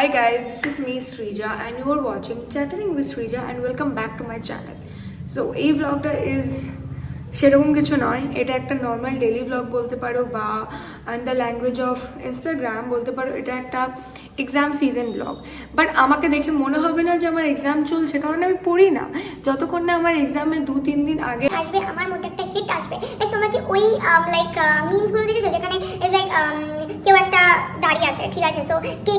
Hi guys, this is me Srija and you are watching Chattering with Srija and welcome back to my channel. So এই vlogটা is সেরকম কিছু নয়, এটা একটা normal daily blog বলতে পারো বা and the language of Instagram বলতে পারো। এটা একটা এক্সাম সিজন ব্লগ, বাট আমাকে দেখে মনে হবে না যে আমার এক্সাম চলছে, কারণ আমি পড়ি না। যতক্ষণ না আমার এক্সামের 2-3 দিন আগে আসবে আমার মধ্যে একটা হিট আসবে। লাইক তোমরা কি ওই লাইক মিমসগুলো দেখেছো যেখানে লাইক কেউ একটা দাঁড়িয়ে আছে, ঠিক আছে, সো কে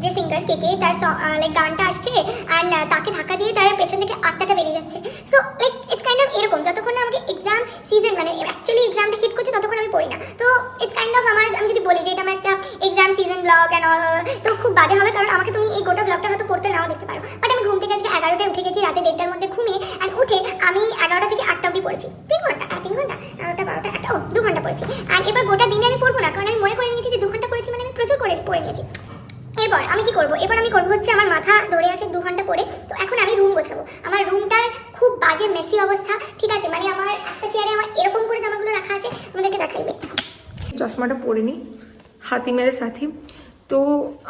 যে সিঙ্গার কে তার লাইক গানটা আসছে অ্যান্ড তাকে ধাক্কা দিয়ে তার পেছন থেকে আত্মাটা বেরিয়ে যাচ্ছে। So like it's kind of এরকম, যতক্ষণ না আমাকে এক্সাম সিজন মানে অ্যাকচুয়ালি এক্সামটা হিট করছে ততক্ষণ আমি পড়ি না। তো ইটস কাইন্ড অফ আমার, আমি যদি বলি যে এটা আমার একটা এক্সাম সিজন ব্লগ অ্যান্ড তো খুব বাজে হবে, কারণ আমাকে তুমি এই গোটা ব্লগটা হয়তো পড়তে নাও দেখতে পারো। বাট আমি ঘুম থেকে আজকে 11টায় উঠে গেছি, রাতে 1টার মধ্যে ঘুমিয়ে অ্যান্ড উঠে আমি 11টা থেকে 8টা অবধি পড়েছি। 3 ঘন্টা 11টা 12টা 1টা 2 ঘন্টা পড়েছি। অ্যান্ড এবার গোটা দিনে আমি পড়বো না, কারণ আমি মনে করে নিয়েছি যে 2 ঘন্টা পড়েছি মানে আমি প্রচুর করে পড়ে নিয়েছি। এরপর আমি কি করবো, এবার আমি করবো হচ্ছে আমার মাথা ধরে আছে 2 ঘন্টা পরে। তো এখন আমি রুম গোছাবো। আমার রুমটার খুব বাজে মেসি অবস্থা, ঠিক আছে, মানে আমার একটা চেয়ারে আমার এরকম করে জামাগুলো রাখা আছে, আমাদেরকে দেখাইবে। চশমাটা পরে নি, হাতি মেরে সাথী। তো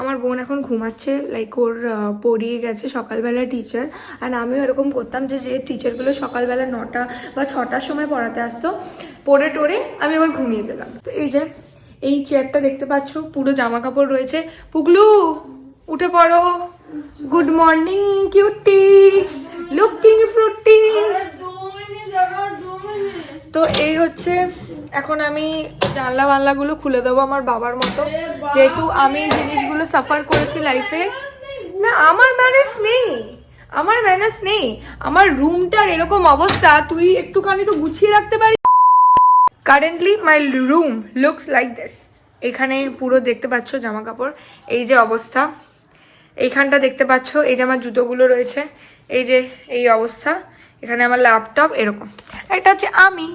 আমার বোন এখন ঘুমাচ্ছে, লাইক ওর পড়িয়ে গেছে সকালবেলা টিচার। আর আমিও এরকম করতাম যে টিচারগুলো সকালবেলা 9টা বা 6টার সময় পড়াতে আসতো, পড়ে টোরে আমি আবার ঘুমিয়ে যেতাম। তো এই যে এই চেয়ারটা দেখতে পাচ্ছ, পুরো জামা কাপড় রয়েছে। পুগলু উঠে পড়ো, good morning cutie, looking Frooti. তো এই হচ্ছে, এখন আমি জানলা বানলাগুলো খুলে দেবো আমার বাবার মতো, যেহেতু আমি এই জিনিসগুলো সাফার করেছি লাইফে। না আমার ম্যানার্স নেই, আমার ম্যানার্স নেই। আমার রুমটার এরকম অবস্থা, তুই একটুখানি তো গুছিয়ে রাখতে পারিস। Currently my room looks like this. এখানে পুরো দেখতে পাচ্ছ জামা কাপড়, এই যে অবস্থা। এইখানটা দেখতে পাচ্ছ, এই যে আমার জুতোগুলো রয়েছে, এই যে এই অবস্থা। এখানে আমার ল্যাপটপ এরকম, এটা হচ্ছে আমি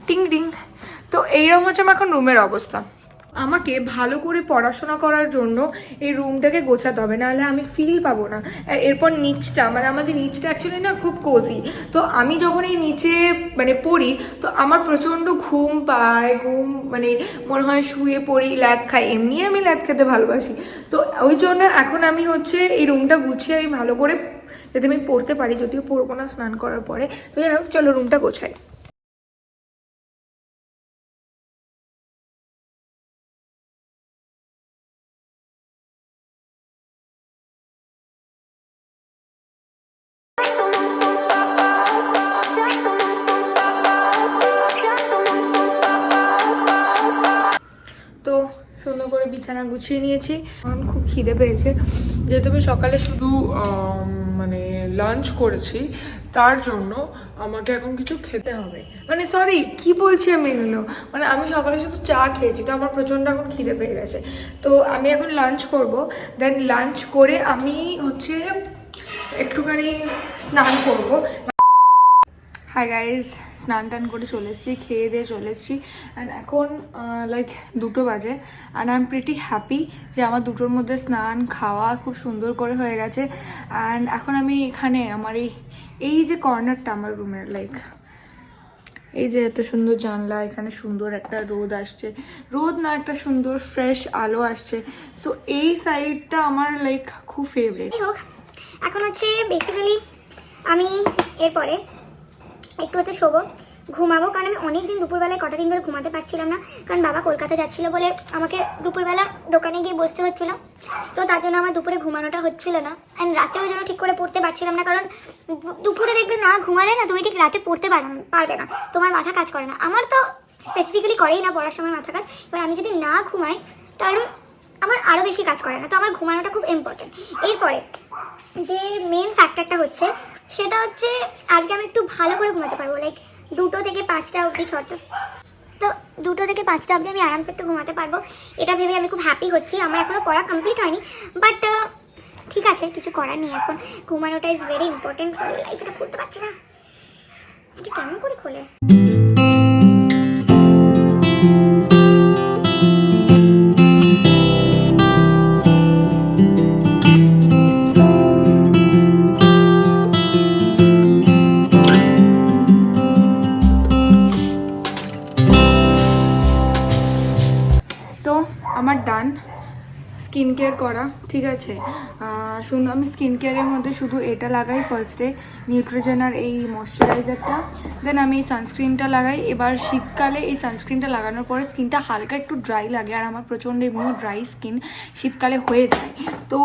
টিং টিং। তো এইরকম হচ্ছে আমার এখন রুমের অবস্থা। আমাকে ভালো করে পড়াশোনা করার জন্য এই রুমটাকে গোছাতে হবে, নাহলে আমি ফিল পাবো না। আর এরপর নিচটা, মানে আমাদের নিচটা অ্যাকচুয়ালি না খুব কোজি। তো আমি যখন এই নিচে মানে পড়ি, তো আমার প্রচণ্ড ঘুম পায়, মানে মনে হয় শুয়ে পড়ি, ল্যাদ খাই। এমনি আমি ল্যাদ খেতে ভালোবাসি। তো ওই জন্য এখন আমি হচ্ছে এই রুমটা গুছিয়ে আমি ভালো করে যাতে আমি পড়তে পারি, যদিও পড়বো না স্নান করার পরে। তো যাই হোক, চলো রুমটা গোছাই। তো সুন্দর করে বিছানা গুছিয়ে নিয়েছি। এখন খুব খিদে পেয়েছে, যেহেতু আমি সকালে শুধু মানে লাঞ্চ করেছি, তার জন্য আমাকে এখন কিছু খেতে হবে। মানে সরি, কি বলছি আমি এগুলো, মানে আমি সকালে শুধু চা খেয়েছি, তো আমার প্রচণ্ড এখন খিদে পেয়ে গেছে। তো আমি এখন লাঞ্চ করব, দেন লাঞ্চ করে আমি হচ্ছে একটুখানি স্নান করব। হাই গাইজ, স্নান টান করে চলে এসেছি, খেয়ে দিয়ে চলে এসেছি। অ্যান্ড এখন লাইক 2টো বাজে and I am pretty happy যে আমার 2টোর মধ্যে স্নান খাওয়া খুব সুন্দর করে হয়ে গেছে। অ্যান্ড এখন আমি এখানে আমার এই যে কর্নারটা আমার রুমের, লাইক এই যে এত সুন্দর জানলা, এখানে সুন্দর একটা রোদ আসছে, রোদ না একটা সুন্দর ফ্রেশ আলো আসছে। সো এই সাইডটা আমার লাইক খুব ফেভারিট। হোক, এখন হচ্ছে বেসিক্যালি আমি এরপরে একটু হচ্ছে শোবো, ঘুমাবো, কারণ আমি অনেকদিন দুপুরবেলায় কটা দিন ধরে ঘুমাতে পারছিলাম না, কারণ বাবা কলকাতা যাচ্ছিল বলে আমাকে দুপুরবেলা দোকানে গিয়ে বসতে হচ্ছিলো। তো তার জন্য আমার দুপুরে ঘুমানোটা হচ্ছিল না, অ্যান্ড রাতেও যেন ঠিক করে পড়তে পারছিলাম না, কারণ দুপুরে দেখবে না ঘুমালে না তুমি ঠিক রাতে পড়তে পারবে না, তোমার মাথা কাজ করে না। আমার তো স্পেসিফিক্যালি করেই না পড়ার সময় মাথা কাজ, এবার আমি যদি না ঘুমাই তাহলে আমার আরও বেশি কাজ করে না। তো আমার ঘুমানোটা খুব ইম্পর্টেন্ট। এরপরে যে মেন ফ্যাক্টরটা হচ্ছে, সেটা হচ্ছে আজকে আমি একটু ভালো করে ঘুমাতে পারবো, লাইক 2টো থেকে 5টা অবধি 6টা, তো 2টো থেকে 5টা অবধি আমি আরামসে একটু ঘুমাতে পারবো। এটা ভেবে আমি খুব হ্যাপি হচ্ছি। আমার এখনও পড়া কমপ্লিট হয়নি, বাট ঠিক আছে, কিছু করার নেই। এখন ঘুমানোটা is very important for life. এটা করতে পারছি না, এটা কেমন করে খোলে। আমার ডান স্কিন কেয়ার করা, ঠিক আছে। শুনুন, আমি স্কিন কেয়ারের মধ্যে শুধু এটা লাগাই ফার্স্টে, নিউট্রিজেনার এই ময়শ্চারাইজারটা, দেন আমি এই সানস্ক্রিনটা লাগাই। এবার শীতকালে এই সানস্ক্রিনটা লাগানোর পরে স্কিনটা হালকা একটু ড্রাই লাগে, আর আমার প্রচণ্ড এমনিও ড্রাই স্কিন শীতকালে হয়ে যায়। তো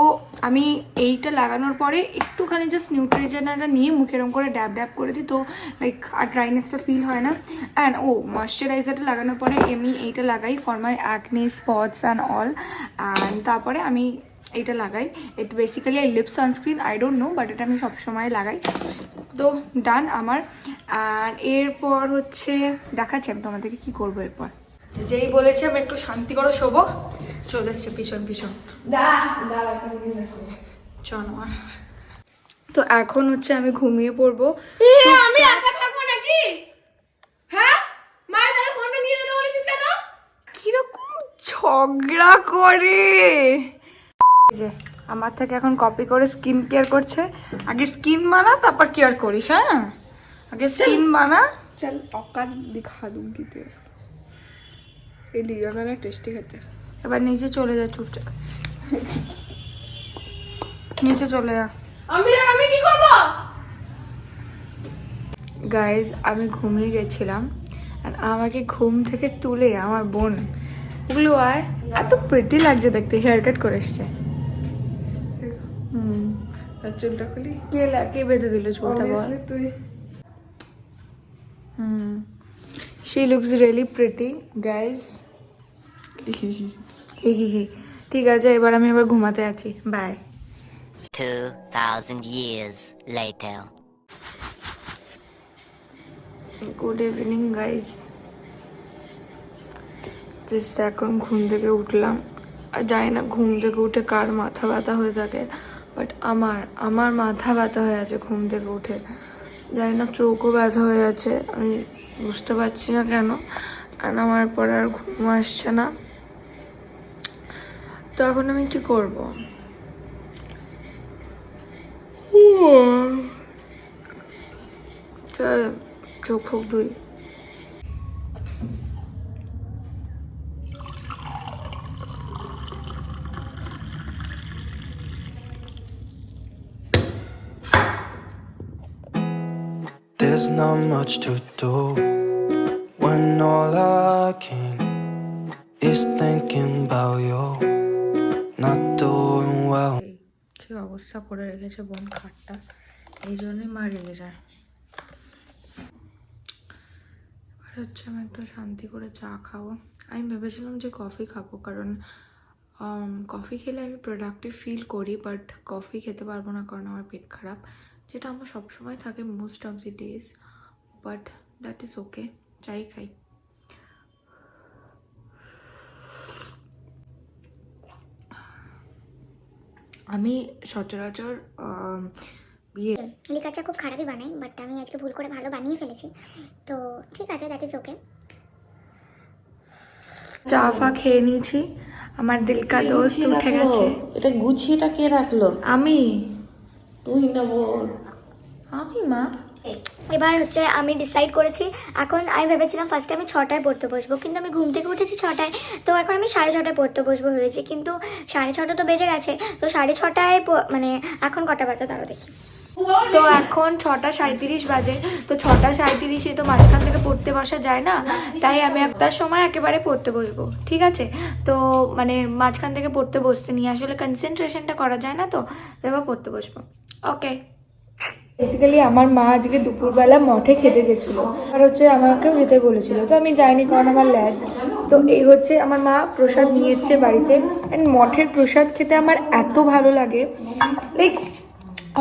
আমি এইটা লাগানোর পরে একটুখানি জাস্ট নিউট্রিজেনারটা নিয়ে মুখে এরকম করে ড্যাব ড্যাব করে দিই, তো লাইক আর ড্রাইনেসটা ফিল হয় না। অ্যান্ড ময়শ্চারাইজারটা লাগানোর পরে আমি এইটা লাগাই for my acne spots and all. And তারপরে আমি এটা লাগাই। এটা basically lip sunscreen, I don't know, but এটা আমি সবসময় লাগাই। তো ডান আমার। আর এরপর হচ্ছে দেখাচ্ছি আমি তোমাদেরকে কী করবো এরপর। যেই বলেছি আমি একটু শান্তি করে শোবো, চলে এসছে পিছন পিছন। চলো। তো এখন হচ্ছে আমি ঘুমিয়ে পড়বো। আমি একা থাকবো নাকি? হ্যাঁ, মায়ের দাদা ফোনটা নিয়ে যেতে বলেছিস কেন? কিরকম ঝগড়া করে যে আমার থেকে এখন কপি করে স্কিন কেয়ার করছে। আগে স্কিন বানা তারপর কেয়ার করিস। হ্যাঁ, আগে স্কিন বানা। চল অকাজ দিখা दूंगी तेरे। এই লিয়া না টেস্টি খেতে। এবার নিচে চলে যা চুপচাপ, নিচে চলে যা। আমি কি করব গাইজ? আমি ঘুমিয়ে গেছিলাম, আর আমাকে ঘুম থেকে তুলে আমার বোন ওগুলো আয়, এত প্রিটি লাগছে দেখতে, হেয়ার কাট করে এসছে। চুলটা খুলি কে বেঁধে দিল চুলটা বল তুই? She looks really pretty guys. ঠিক আছে, এবার আমি আবার ঘুমাতে আছি। Bye. 2000 years later. Good evening guys. Just এখন ঘুম থেকে উঠলাম, আর জানি না ঘুম থেকে উঠে কার মাথা ব্যথা হয়ে থাকে, বাট আমার মাথা ব্যথা হয়ে আছে ঘুম থেকে উঠে। জানি না চোখও ব্যথা হয়ে আছে, আমি বুঝতে পারছি না কেন। আর আমার পরে আর ঘুম আসছে না। তো এখন আমি কি করব? চোখ ফোক ধুই। There's not much to do when all I can is thinking about you not doing well. কি অবস্থা করে রেখেছে বোন খাটটা, এই জন্যই মা রেগে যায়। এবার হচ্ছে আমি একটু শান্তি করে চা খাবো। আমি ভেবেছিলাম যে কফি খাবো, কারণ কফি খেলে আমি প্রোডাক্টিভ ফিল করি, বাট কফি খেতে পারবো না কারণ আমার পেট খারাপ, যেটা আমার সবসময় থাকে most of the days, but that is okay, চাই খাই। আমি সচরাচর লিকার চা খুব খারাপই বানাই, বাট আমি আজকে ভুল করে ভালো বানিয়ে ফেলেছি, তো ঠিক আছে, দ্যাট ইজ ওকে। চা ফা খেয়ে নিয়েছি, আমার দিল কা দোস্ত উঠে গেছে। এটা গুছিয়েটা কে রাখলো? আমি। তুই না বোন? আমি মা। এবার হচ্ছে আমি ডিসাইড করেছি, এখন আমি ভেবেছিলাম ফার্স্টে আমি 6টায় পড়তে বসবো, কিন্তু আমি ঘুম থেকে উঠেছি 6টায়, তো এখন আমি 6:30টায় পড়তে বসবো ভেবেছি, কিন্তু 6:30 তো বেজে গেছে, তো 6:30টায় মানে এখন কটা বাজে তারও দেখি। তো এখন 6:37 বাজে, তো 6:37-এ তো মাঝখান থেকে পড়তে বসা যায় না, তাই আমি একটার সময় একেবারে পড়তে বসবো, ঠিক আছে? তো মানে মাঝখান থেকে পড়তে বসতে নিয়ে আসলে কনসেন্ট্রেশনটা করা যায় না, তো এবার পড়তে বসবো। ওকে। বেসিক্যালি আমার মা আজকে দুপুরবেলা মঠে খেতে গেছিলো, আর হচ্ছে আমাকেও যেতে বলেছিল, তো আমি যাইনি কারণ আমার ল্যাগ। তো এই হচ্ছে আমার মা প্রসাদ নিয়ে এসছে বাড়িতে, অ্যান্ড মঠের প্রসাদ খেতে আমার এত ভালো লাগে, লাইক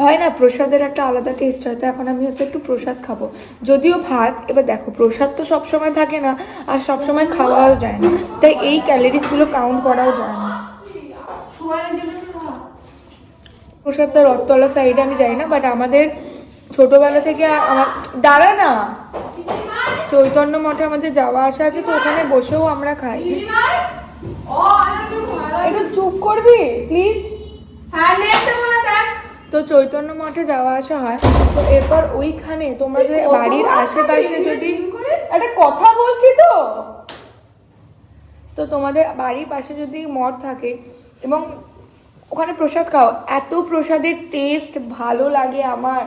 হয় না প্রসাদের একটা আলাদা টেস্ট হয়। তো এখন আমি হচ্ছে একটু প্রসাদ খাবো, যদিও ভাত। এবার দেখো প্রসাদ তো সবসময় থাকে না, আর সবসময় খাওয়াও যায় না, তাই এই ক্যালোরিজগুলো কাউন্ট করাও যায় না। প্রসাদটা রথতলা সাইডে আমি যাই না, বাট আমাদের ছোটবেলা থেকে আমার দাঁড়া না চৈতন্য মঠে আমাদের যাওয়া আসা আছে, তো ওখানে বসেও আমরা খাই। একটু চুপ করবি প্লিজ? তো চৈতন্য মঠে যাওয়া আসা হয়, তো এরপর ওইখানে তোমাদের বাড়ির আশেপাশে যদি একটা কথা বলছি, তো তোমাদের বাড়ির পাশে যদি মঠ থাকে এবং ওখানে প্রসাদ খাও, এত প্রসাদের টেস্ট ভালো লাগে আমার।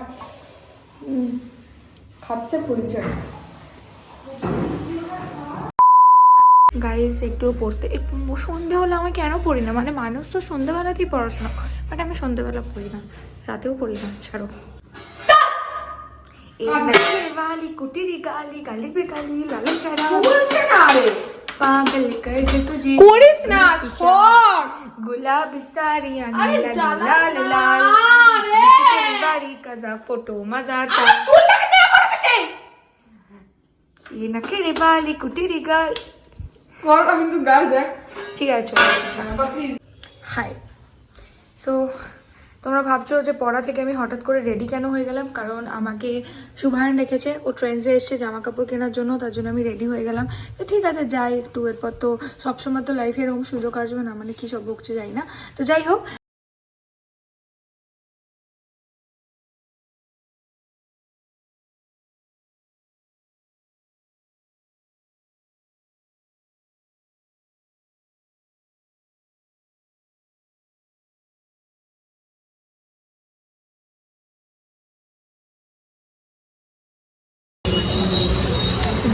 খাচ্ছে পরিচয় গাইজ, একটু পড়তে সন্ধে হলে আমি কেন পড়ি না, মানে মানুষ তো সন্ধ্যেবেলাতেই পড়াশোনা, বাট আমি সন্ধ্যেবেলা পড়ি না, রাতেও পড়ি না, ছাড়ো। वाली कुटीरी गाली गाली पे गाली लाल शराब বলছে না রে পাগল कर दे तुझे করিস না छोड़ गुलाबी साड़ियां नीला लाल लाल तेरी बारी कजा फोटो मजा आता ये नखरे वाली कुटीरी गाल কর কিন্তু গাল দেখ ঠিক আছে হাই। সো তোমরা ভাবছো যে পড়া থেকে আমি হঠাৎ করে রেডি কেন হয়ে গেলাম, কারণ আমাকে শুভায়ন রেখেছে, ও ট্রেন্ডসে এসছে জামা কাপড় কেনার জন্য, তার জন্য আমি রেডি হয়ে গেলাম। তো ঠিক আছে যাই একটু, এরপর তো সবসময় তো লাইফে এরকম সুযোগ আসবে না, মানে কি সব বকছে যাই না, তো যাই হোক।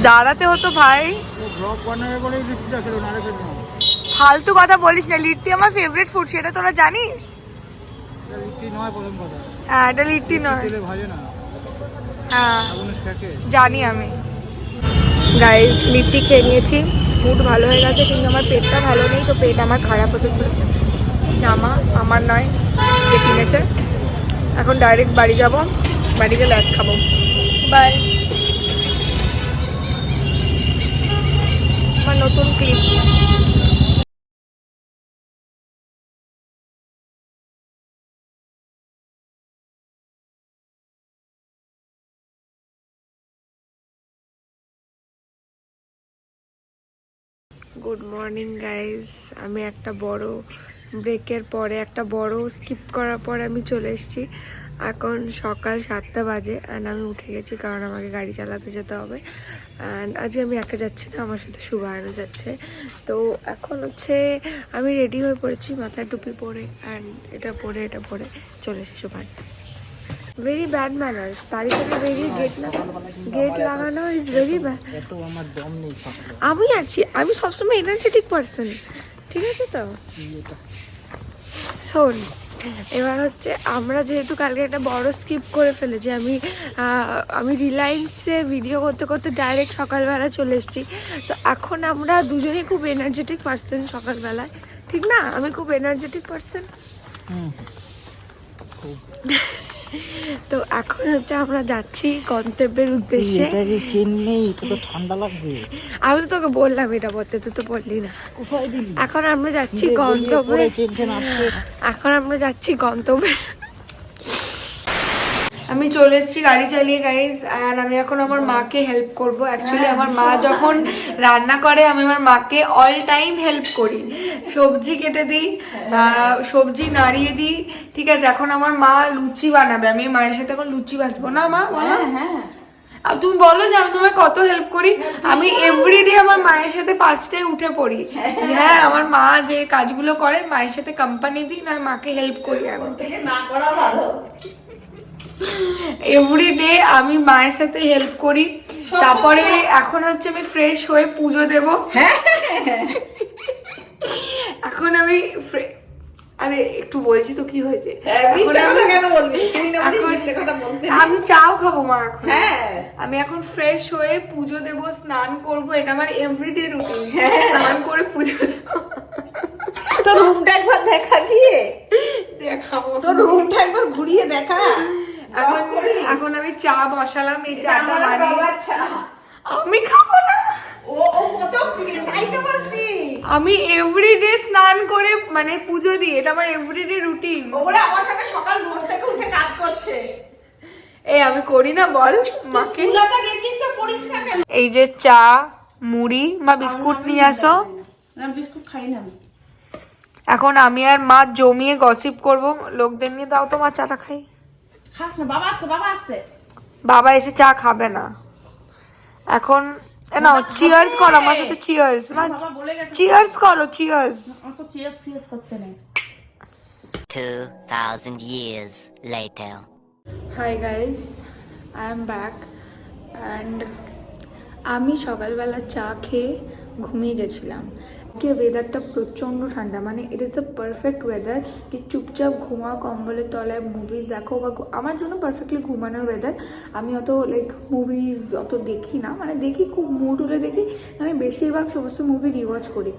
দাঁড়াতে হতো ভাই, ফালতু কথা বলিস না। লিট্টি আমার ফেভারিট ফুড, সেটা তোরা জানিস? হ্যাঁ এটা লিট্টি নয়, হ্যাঁ জানি আমি। গাইস লিট্টি খেয়ে নিয়েছি, মুড ভালো হয়ে গেছে, কিন্তু আমার পেটটা ভালো নেই, তো পেট আমার খারাপ হতে চলেছে। জামা আমার নয়, যে কিনেছে। এখন ডাইরেক্ট বাড়ি যাব, বাড়ি গেলে এক খাবো। বাই। আমার নতুন ক্লিপ। গুড মর্নিং গাইজ, আমি একটা বড় ব্রেকের পরে, একটা বড় স্কিপ করার পরে আমি চলে এসেছি। এখন সকাল 7টা বাজে অ্যান্ড আমি উঠে গেছি, কারণ আমাকে গাড়ি চালাতে যেতে হবে। অ্যান্ড আজকে আমি একা যাচ্ছি না, আমার সাথে শুভায়নও যাচ্ছে। তো এখন হচ্ছে আমি রেডি হয়ে পড়েছি, মাথায় টুপি পরে অ্যান্ড এটা পরে চলে এসেছি শুভায়ন। ভেরি ব্যাড ম্যানার্স, বাড়ি থেকে বেরিয়ে গেট লাগানো ইজ ভেরি ব্যাড। আমি আছি, আমি সবসময় এনার্জেটিক পার্সন, ঠিক আছে তো? শোন, এবার হচ্ছে আমরা যেহেতু কালকে একটা বড় স্কিপ করে ফেলেছি, আমি রিলায়েন্সে ভিডিও করতে করতে ডাইরেক্ট সকালবেলা চলে এসেছি। তো এখন আমরা দুজনেই খুব এনার্জেটিক পার্সন সকালবেলায়, ঠিক না? আমি খুব এনার্জেটিক পার্সন। তো এখন হচ্ছে আমরা যাচ্ছি গন্তব্যের উদ্দেশ্যে। ঠান্ডা লাগবে, আমি তো তোকে বললাম এটা বলতে, তুই তো বললি না। এখন আমরা যাচ্ছি গন্তব্যে, এখন আমরা যাচ্ছি গন্তব্যে। আমি চলে এসেছি গাড়ি চালিয়ে গাইজ, আর আমি এখন আমার মাকে হেল্প করব। অ্যাকচুয়ালি আমার মা যখন রান্না করে আমি আমার মাকে অল টাইম হেল্প করি, সবজি কেটে দিই, সবজি নাড়িয়ে দিই, ঠিক আছে? এখন আমার মা লুচি বানাবে, আমি মায়ের সাথে এখন লুচি ভাজবো না মা? বলো। আর তুমি বলো যে আমি তোমায় কত হেল্প করি। আমি এভরিডে আমার মায়ের সাথে 5টায় উঠে পড়ি, হ্যাঁ আমার মা যে কাজগুলো করে মায়ের সাথে কোম্পানি দিই, না মাকে হেল্প করি। আমি না করা ভালো, এভরিডে আমি মায়ের সাথে হেল্প করি। তারপরে এখন হচ্ছে আমি ফ্রেশ হয়ে পুজো দেব। এখন আমি আরে একটু বলছি তো কি হয়েছে, আমি চাও খাবো মা এখন। আমি এখন ফ্রেশ হয়ে পুজো দেব, স্নান করব, এটা আমার এভরিডে রুটিন। স্নান করে পুজো দেব। তোর রুমটা একবার দেখা গিয়ে দেখাবো, তোর রুমটা একবার ঘুরিয়ে দেখা। এখন আমি চা বসালাম, এই চাটা বানিয়ে আমি খাবো না। আমি এভরিডে স্নান করে মানে পুজো দিই, এটা আমার এভরিডে রুটিন। আমার সাথে সকাল ভোর থেকে উঠে কাজ করছে। এই আমি করি না বল মাকে? এই যে চা, মুড়ি বা বিস্কুট নিয়ে আসো। বিস্কুট খাই না আমি। এখন আমি আর মা জমিয়ে গসিপ করব, লোকদের নিয়ে। দাও তো মা চাটা খাই। খাস না, বাবা আসছে। বাবা এসে চা খাবে না এখন। নাও চিয়ার্স করো আমার সাথে, চিয়ার্স। চিয়ার্স করো, চিয়ার্স। আমার তো চিয়ার্স ফিয়ার্স করতে নেই। 2,000 years later. Hi guys, I am back and আমি সকালবেলা চা খেয়ে ঘুমিয়ে গেছিলাম। কি ওয়েদারটা প্রচণ্ড ঠান্ডা, মানে it is the perfect weather কি চুপচাপ ঘুমাও কম্বলের তলায়, মুভিজ দেখো বা আমার জন্য পারফেক্টলি ঘুমানোর ওয়েদার। আমি অত লাইক মুভিজ অত দেখি না, মানে দেখি খুব মুড হলে দেখি, আমি বেশিরভাগ সমস্ত মুভি রিওয়াচ করি।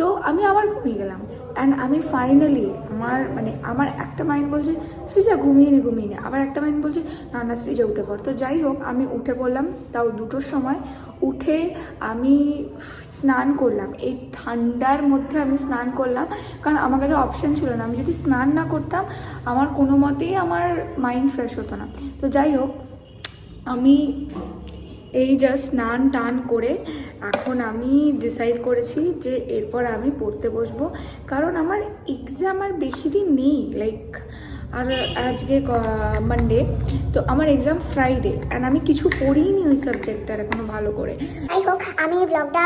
তো আমি আবার ঘুমিয়ে গেলাম অ্যান্ড আমি ফাইনালি আমার একটা মাইন্ড বলছে শ্রীজা ঘুমিয়ে নে, আবার একটা মাইন্ড বলছে না শ্রীজা উঠে পড়। তো যাই হোক আমি উঠে পড়লাম, তাও 2টোর সময়। উঠে আমি স্নান করলাম, এই ঠান্ডার মধ্যে আমি স্নান করলাম, কারণ আমার কাছে অপশান ছিল না। আমি যদি স্নান না করতাম আমার কোনো মতেই আমার মাইন্ড ফ্রেশ হতো না। তো যাই হোক আমি এই জাস্ট স্নান টান করে এখন আমি ডিসাইড করেছি যে এরপর আমি পড়তে বসবো, কারণ আমার এক্সাম আর বেশি দিন নেই। লাইক আর আজকে মানডে, তো আমার এক্সাম ফ্রাইডে অ্যান্ড আমি কিছু পড়িনি ওই সাবজেক্টটার এখনো ভালো করে। যাই হোক আমি ব্লগটা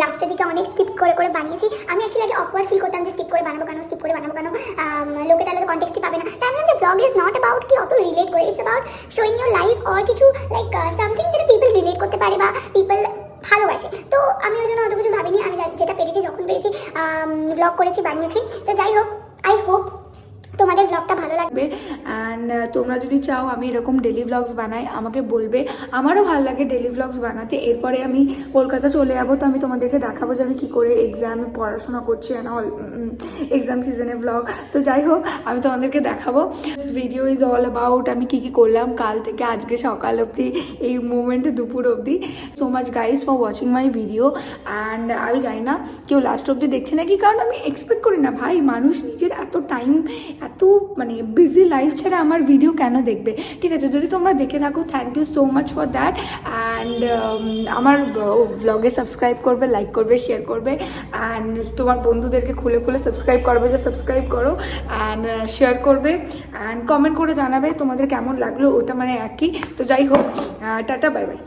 লাস্টের দিকে অনেক স্কিপ করে বানিয়েছি। আমি অ্যাকচুয়ালি আগে অকওয়ার্ড ফিল করতাম যে স্কিপ করে বানাবো কেন লোকে তাহলে তো কন্টেক্সটই পাবে না। তাই আমি যে ব্লগ ইজ নট অ্যাবাউট কি অত রিলেট করে, it's about showing your life or কিছু লাইক সামথিং যেটা পিপল রিলেট করতে পারে বা পিপল ভালোবাসে। তো আমি ওই জন্য অত কিছু ভাবিনি, আমি যেটা পেরেছি যখন পেরেছি ব্লগ করেছি, বানিয়েছি। তো যাই হোক আই হোপ তোমাদের ব্লগটা ভালো লাগবে। অ্যান্ড তোমরা যদি চাও আমি এরকম ডেলি ভ্লগস বানাই আমাকে বলবে, আমারও ভালো লাগে ডেলি ভ্লগস বানাতে। এরপরে আমি কলকাতা চলে যাবো, তো আমি তোমাদেরকে দেখাবো যে আমি কী করে এক্সামে পড়াশোনা করছি অ্যান্ড অল এক্সাম সিজনের ভ্লগ। তো যাই হোক আমি তোমাদেরকে দেখাবো। ভিডিও ইজ অল অ্যাবাউট আমি কী করলাম কাল থেকে আজকে সকাল অবধি, এই মোমেন্টে দুপুর অবধি। So much guys for watching my video. And আমি জানি না কেউ লাস্ট অবধি দেখছে নাকি, কারণ আমি এক্সপেক্ট করি না ভাই মানুষ নিজের এত টাইম এত বিজি লাইফ ছেড়ে আমার ভিডিও কেন দেখবে। ঠিক আছে, যদি তোমরা দেখে থাকো thank you so much for that. And আমার ব্লগে সাবস্ক্রাইব করবে, লাইক করবে, শেয়ার করবে অ্যান্ড তোমার বন্ধুদেরকে খুলে সাবস্ক্রাইব করবে যে সাবস্ক্রাইব করো, অ্যান্ড শেয়ার করবে অ্যান্ড কমেন্ট করে জানাবে তোমাদের কেমন লাগলো, ওটা মানে একই। তো যাই হোক টাটা, বাই বাই।